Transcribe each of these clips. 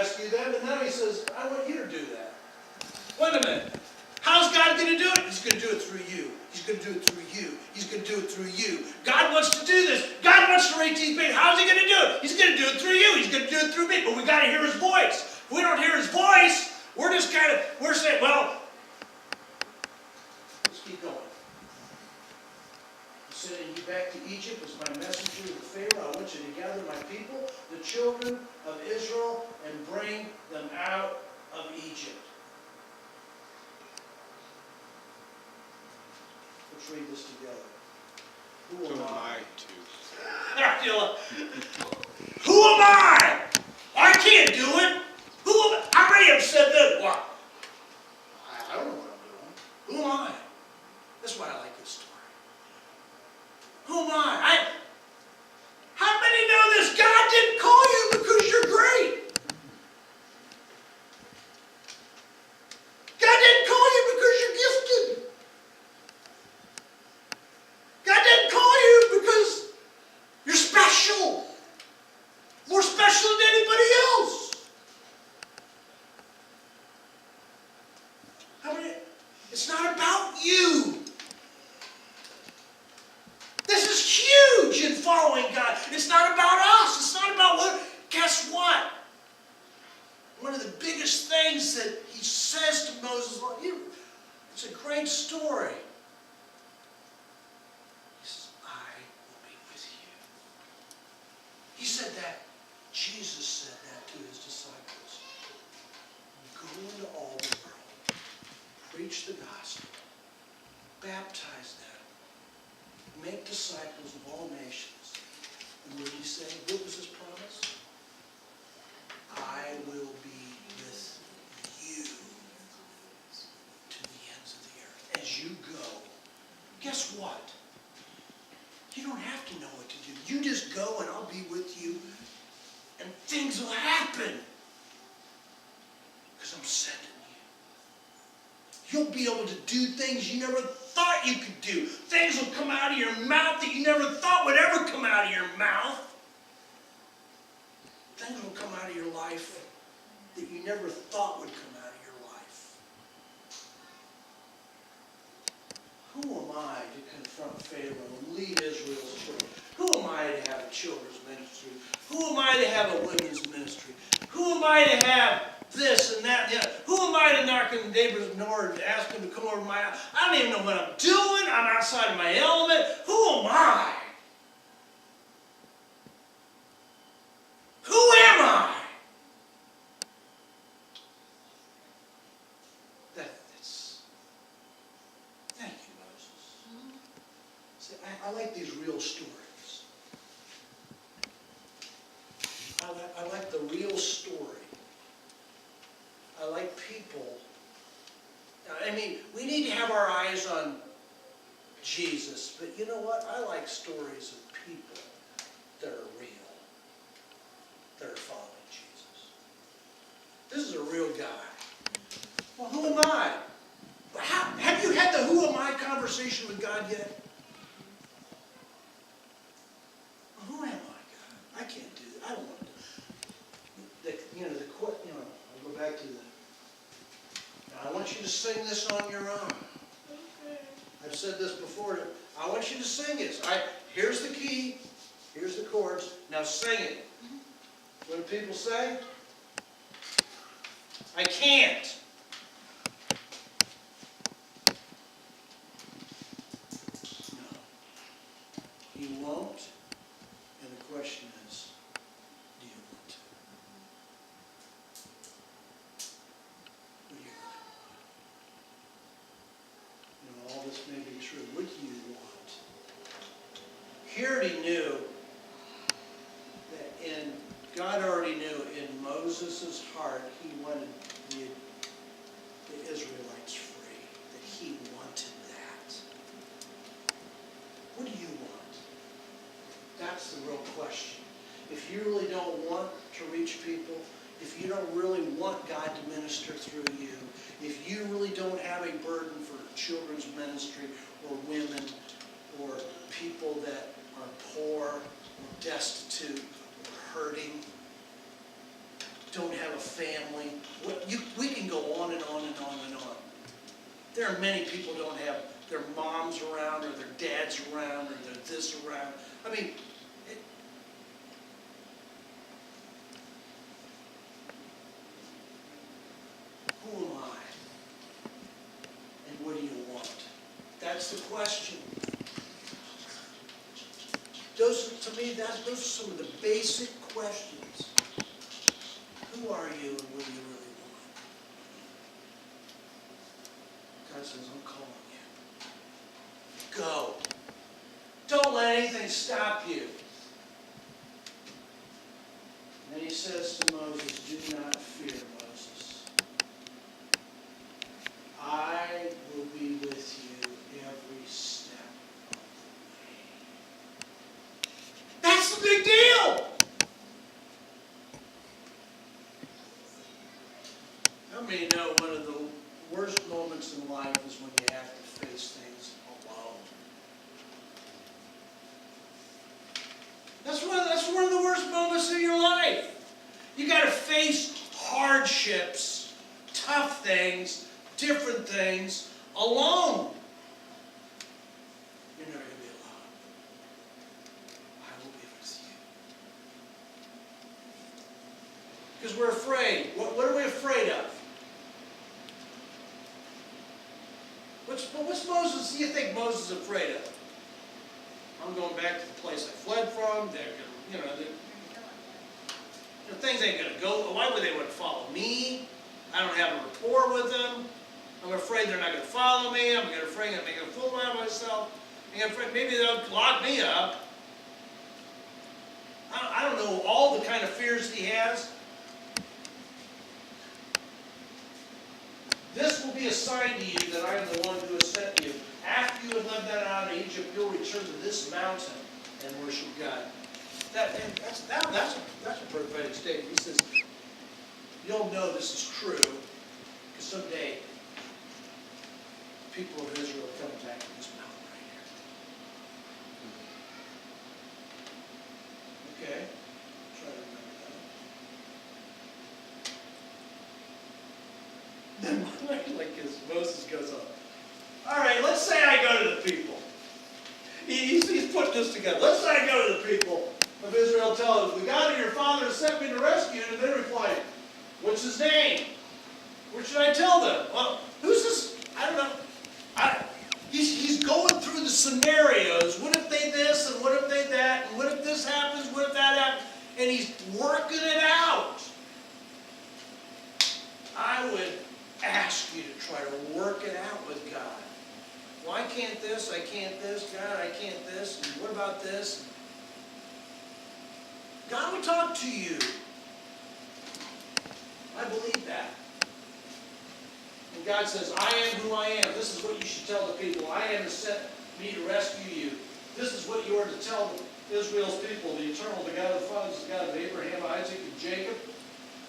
rescue them, and now he says, I want you to do that. Wait a minute. How's God going to do it? He's going to do it through you. He's going to do it through you. He's going to do it through you. God wants to do this. God wants to reach these people. How's he going to do it? He's going to do it through you. He's going to do it through me. But we got to hear his voice. If we don't hear his voice, we're just we're saying, well, let's keep going. He said, "And you back to Egypt as my messenger to Pharaoh. I want you to gather my people, the children of Israel, and bring them out of Egypt." Let's read this together. Who am I? Who am I? I can't do it. How many have said this? Well, I don't know what I'm doing. Who am I? That's why I like this story. Who am I? How many know this? God didn't call you because you're great. God didn't call you because you're gifted. God didn't call you because you're special. More special than anybody else. It's not about you. This is huge in following God. It's not about us. It's not about what. Guess what? One of the biggest things that he says to Moses, it's a great story. He says, I will be with you. He said that. Jesus said that to his disciples. Go into all the world. Preach the gospel. Baptize them. Make disciples of all nations. And what did he say? What was his promise? I will be with you to the ends of the earth. As you go, guess what? You don't have to know what to do. You just go and I'll be with you. And things will happen. Because I'm sending you. You'll be able to do things you never thought you could do. Things will come out of your mouth that you never thought would ever come out of your mouth. Things will come out of your life that you never thought would come out of your life. Who am I to confront Pharaoh and lead Israel's children? Who am I to have a children's ministry? Who am I to have a women's ministry? Who am I to have this and that? Yeah. Who am I to knock on the neighbor's door and ask them to come over to my house? I don't even know what I'm doing. I'm outside of my element. Who am I? Who am I? Thank you, Moses. See, I like these real stories. I like the real story. I like people. I mean, we need to have our eyes on Jesus, but you know what? I like stories of people that are real, that are following Jesus. This is a real guy. Well, who am I? Have you had the who am I conversation with God yet? Well, who am I, God? I can't do that. I don't want to. I'll go back to now I want you to sing this on your own. Okay. I've said this before. I want you to sing this. Here's the key. Here's the chords. Now sing it. What do people say? I can't. No. He won't. And the question is, do you want to? What do you want? All this may be true. What do you want? He already knew that God already knew in Moses' heart he wanted the Israelites free. That he wanted that. What do you want? That's the real question. If you really don't want to reach people, if you don't really want God to minister through you, if you really don't have a burden for children's ministry or women or people that are poor or destitute or hurting, don't have a family. We can go on and on and on and on. There are many people who don't have their moms around, or their dads around, or their this around. I mean, who am I? And what do you want? That's the question. To me, those are some of the basic questions. Who are you and what do you really want? God says, I'm calling you. Go. Don't let anything stop you. And then he says to Moses, do not fear, Moses. I will be with you every step of the way. That's the big deal. How many know one of the worst moments in life is when you have to face things alone? That's one of the worst moments in your life. You got to face hardships, tough things, different things alone. You're never going to be alone. I will be with you. Because we're afraid. What are we afraid of? What's Moses? Do you think Moses is afraid of? I'm going back to the place I fled from. Things ain't going to go. Why would they want to follow me? I don't have a rapport with them. I'm afraid they're not going to follow me. I'm afraid I'm making a fool out of myself. I'm afraid maybe they'll lock me up. I don't know all the kind of fears he has. This will be a sign to you that I am the one who has sent you. After you have led that out of Egypt, you'll return to this mountain and worship God. That's a prophetic statement. He says, you'll know this is true, because someday people of Israel are coming back to this mountain right here. Okay? Try to remember that. Then, like as Moses goes on. All right, let's say I go to the people. He's put this together. Let's say I go to the people of Israel, tell them, the God of your father has sent me to rescue you. And they replied, what's his name? What should I tell them? Well, who's this? I don't know. He's going through the scenarios. What if they this, and what if they that, and what if this happens, what if that happens? And he's working it out. I would ask you to try to work it out with God. Well, I can't this, I can't this, God, I can't this, and what about this? God will talk to you. I believe that. And God says, I am who I am. This is what you should tell the people. I am has sent me to rescue you. This is what you are to tell Israel's people. The eternal, the God of the fathers, the God of Abraham, Isaac, and Jacob,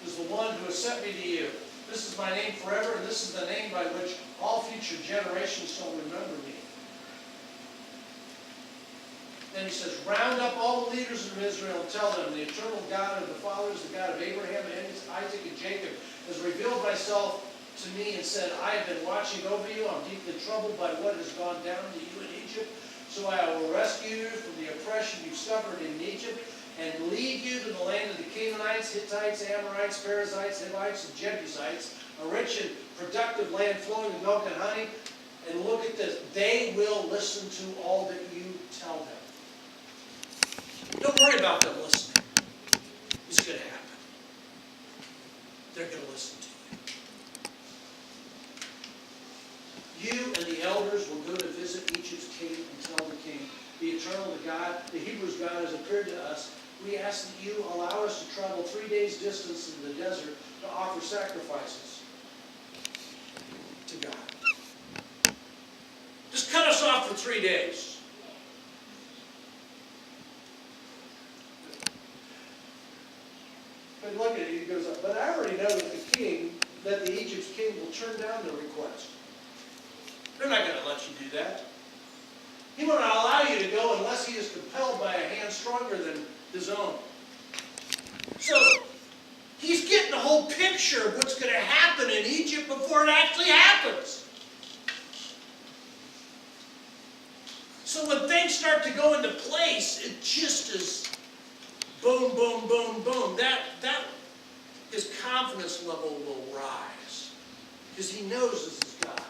is the one who has sent me to you. This is my name forever, and this is the name by which all future generations shall remember me. Then he says, round up all the leaders of Israel and tell them, the eternal God of the fathers, the God of Abraham, and Isaac, and Jacob, has revealed myself to me and said, I have been watching over you. I'm deeply troubled by what has gone down to you in Egypt. So I will rescue you from the oppression you suffered in Egypt and lead you to the land of the Canaanites, Hittites, Amorites, Perizzites, Hivites, and Jebusites, a rich and productive land flowing with milk and honey. And look at this. They will listen to all that you tell them. Don't worry about them listening. It's going to happen. They're going to listen to you. You and the elders will go to visit Egypt's king and tell the king, the eternal, the God, the Hebrews' God has appeared to us. We ask that you allow us to travel 3 days' distance in the desert to offer sacrifices to God. Just cut us off for 3 days. But look at it, he goes, but I already know that the Egypt's king will turn down the request. They're not going to let you do that. He won't allow you to go unless he is compelled by a hand stronger than his own. So, he's getting little picture of what's going to happen in Egypt before it actually happens. So when things start to go into place, it just is boom, boom, boom, boom. His confidence level will rise because he knows this is God.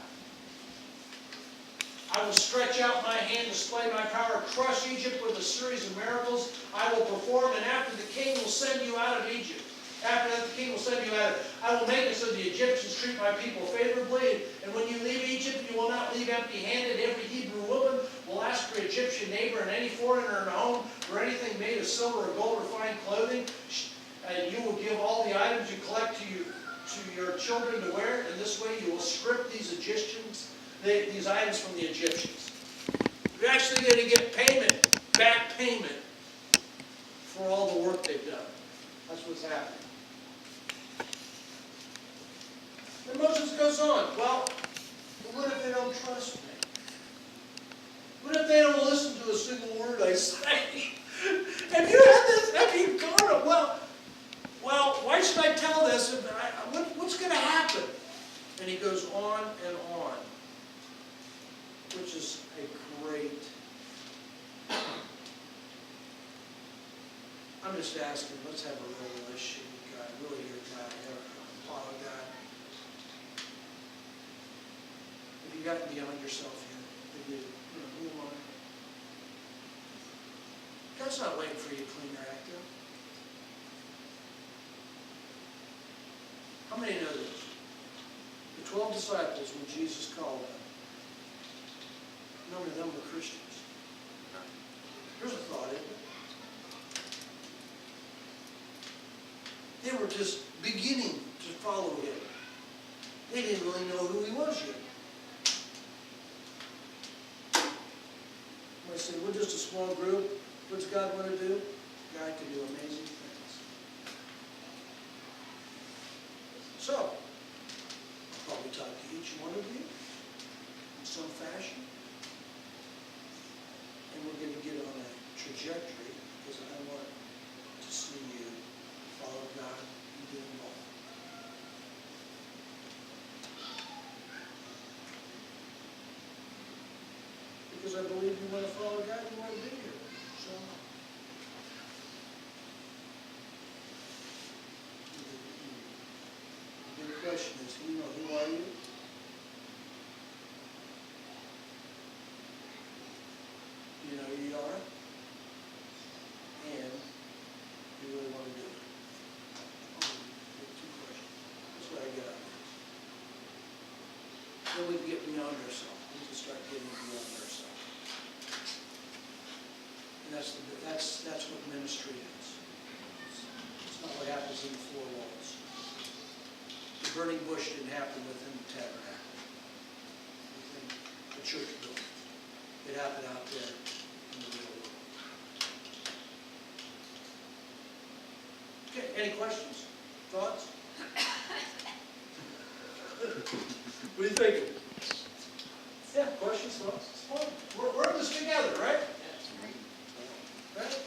I will stretch out my hand, display my power, crush Egypt with a series of miracles I will perform, and after the king will send you out of Egypt. After that, the king will send you out. I will make it so the Egyptians treat my people favorably, and when you leave Egypt, you will not leave empty-handed. Every Hebrew woman will ask her Egyptian neighbor and any foreigner in her home for anything made of silver or gold or fine clothing. And you will give all the items you collect to your children to wear. And this way, you will strip these these items from the Egyptians. You're actually going to get back payment for all the work they've done. That's what's happening. And Moses goes on, well, what if they don't trust me? What if they don't listen to a single word I say? Have you had this? Have you gone, well, why should I tell this? What's going to happen? And he goes on and on, which is a great... I'm just asking, let's have a real relationship with God, really hear God, follow God. Have you gotten beyond yourself here? Who am I? God's not waiting for you to clean your act up. How many know this? The 12 disciples, when Jesus called them, none of them were Christians. Here's a thought, isn't it? They were just beginning to follow him. They didn't really know who he was yet. I said, we're just a small group. What does God want to do? God can do amazing things. So, I'll probably talk to each one of you in some fashion. And we're going to get on a trajectory because I want to see you follow God and do more. Because I believe you want to follow God, you want to be here. So, the big question is, who are you? You know who you are? And you really want to do it. Two questions. That's what I got out of this. Then we can get beyond ourselves. We can start getting beyond ourselves. And that's what ministry is. It's not what happens in the four walls. The burning bush didn't happen within the tabernacle, within the church building. It happened out there in the real world. Okay, any questions? Thoughts? What are you thinking? Yeah, questions, thoughts? It's fun. We're in this together, right? Right?